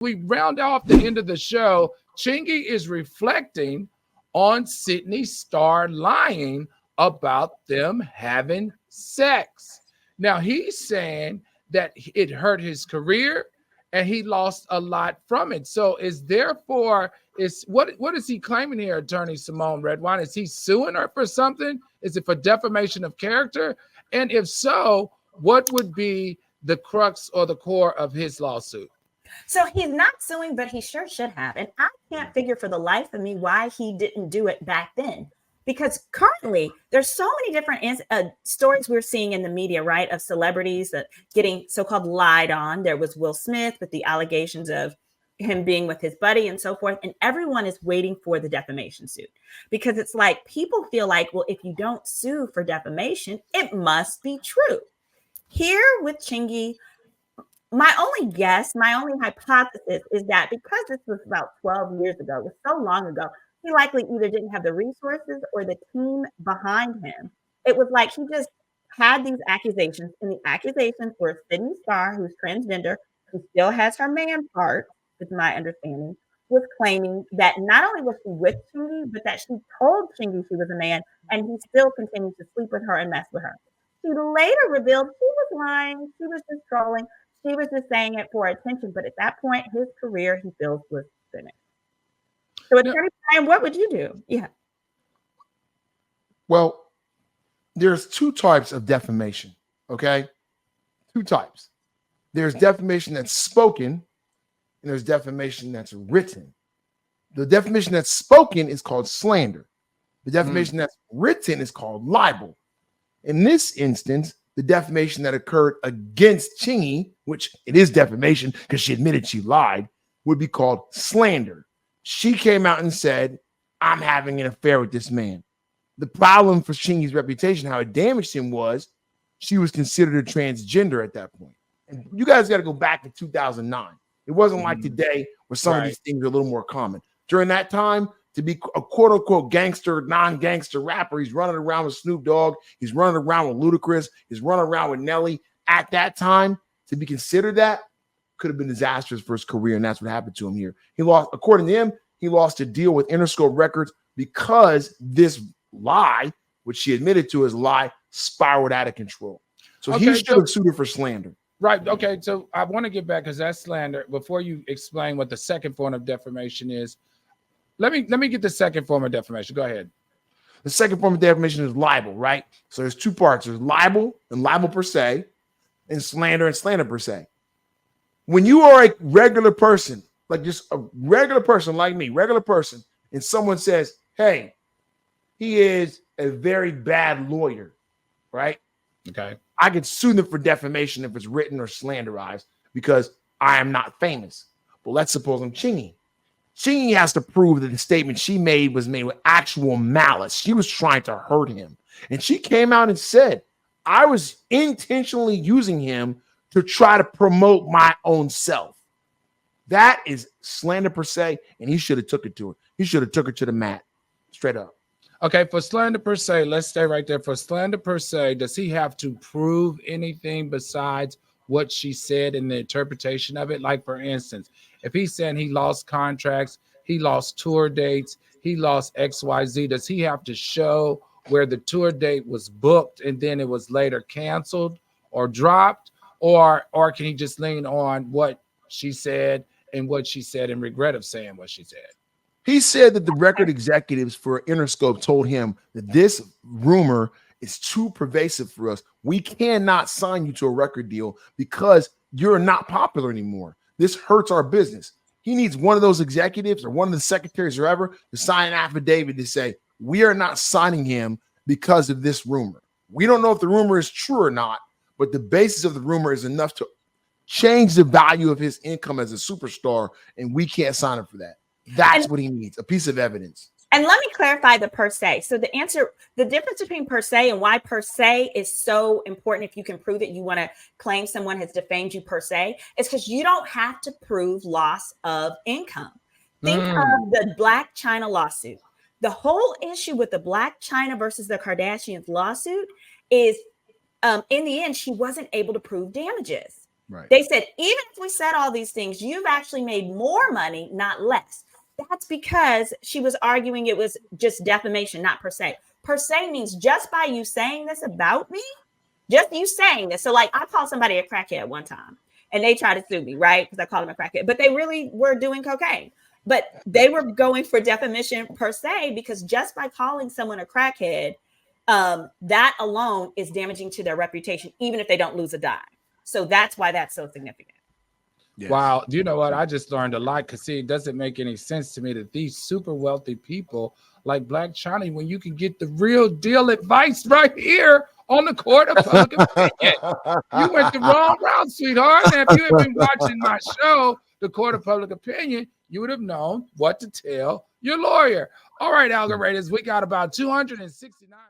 we round off the end of the show, Chingy is reflecting on Sidney Starr lying about them having sex. Now he's saying that it hurt his career and he lost a lot from it. So is therefore is what is he claiming here, Attorney Simone Redwine? Is he suing her for something? Is it for defamation of character? And if so, what would be the crux or the core of his lawsuit? So he's not suing, but he sure should have. And I can't figure for the life of me why he didn't do it back then. Because currently, there's so many different stories we're seeing in the media, right, of celebrities that getting so-called lied on. There was Will Smith with the allegations of him being with his buddy and so forth. And everyone is waiting for the defamation suit because it's like people feel like, well, if you don't sue for defamation, it must be true. Here with Chingy, my only guess, my only hypothesis is that because this was about 12 years ago, it was so long ago, he likely either didn't have the resources or the team behind him. It was like he just had these accusations, and the accusations were Sidney Starr, who's transgender, who still has her man part, is my understanding, was claiming that not only was she with Chingy, but that she told Chingy she was a man, and he still continued to sleep with her and mess with her. She later revealed she was lying, she was just trolling, she was just saying it for attention, but at that point, his career, he feels, was finished. So, Attorney Brian, what would you do? Yeah. Well, there's two types of defamation, okay? Two types. There's defamation that's spoken, and there's defamation that's written. The defamation that's spoken is called slander. The defamation that's written is called libel. In this instance, the defamation that occurred against Chingy, which it is defamation because she admitted she lied, would be called slander. She came out and said, I'm having an affair with this man. The problem for Chingy's reputation, how it damaged him, was she was considered a transgender at that point. And you guys got to go back to 2009. It wasn't like today where some of these things are a little more common. During that time, to be a quote-unquote gangster, non-gangster rapper, he's running around with Snoop Dogg, he's running around with Ludacris, he's running around with Nelly. At that time, to be considered that could have been disastrous for his career, and that's what happened to him here. He lost, according to him, he lost a deal with Interscope Records because this lie, which she admitted to as a lie, spiraled out of control. So he should have sued her for slander. Right. Okay. So I want to get back because that's slander. Before you explain what the second form of defamation is, let me get the second form of defamation. Go ahead. The second form of defamation is libel, right? So there's two parts. There's libel and libel per se, and slander per se. When you are a regular person, like just a regular person like me, regular person, and someone says, hey, he is a very bad lawyer, right? Okay. I could sue them for defamation if it's written or slanderized because I am not famous. But let's suppose I'm Chingy. Chingy has to prove that the statement she made was made with actual malice. She was trying to hurt him. And she came out and said, I was intentionally using him to try to promote my own self. That is slander per se, and he should have took it to her. He should have took her to the mat, straight up. Okay, for slander per se, let's stay right there. For slander per se, does he have to prove anything besides what she said in the interpretation of it? Like, for instance, if he's saying he lost contracts, he lost tour dates, he lost XYZ, does he have to show where the tour date was booked and then it was later canceled or dropped? Or can he just lean on what she said and what she said and regret of saying what she said? He said that the record executives for Interscope told him that this rumor is too pervasive for us. We cannot sign you to a record deal because you're not popular anymore. This hurts our business. He needs one of those executives or one of the secretaries or ever to sign an affidavit to say, we are not signing him because of this rumor. We don't know if the rumor is true or not, but the basis of the rumor is enough to change the value of his income as a superstar, and we can't sign him for that. That's what he needs, a piece of evidence. And let me clarify the per se. So the answer, the difference between per se and why per se is so important if you can prove that you want to claim someone has defamed you per se, is because you don't have to prove loss of income. Think of the Black China lawsuit. The whole issue with the Black China versus the Kardashians lawsuit is in the end, she wasn't able to prove damages. Right. They said, even if we said all these things, you've actually made more money, not less. That's because she was arguing it was just defamation, not per se. Per se means just by you saying this about me, just you saying this. So like I called somebody a crackhead one time and they tried to sue me, right? Because I called them a crackhead, but they really were doing cocaine. But they were going for defamation per se, because just by calling someone a crackhead, that alone is damaging to their reputation, even if they don't lose a dime. So that's why that's so significant. Yes. Wow. Do you know what? I just learned a lot, because see, it doesn't make any sense to me that these super wealthy people like Black China, when you can get the real deal advice right here on the Court of Public Opinion. You went the wrong route, sweetheart. Now, if you had been watching my show, the Court of Public Opinion, you would have known what to tell your lawyer. All right, algorithm, we got about 269.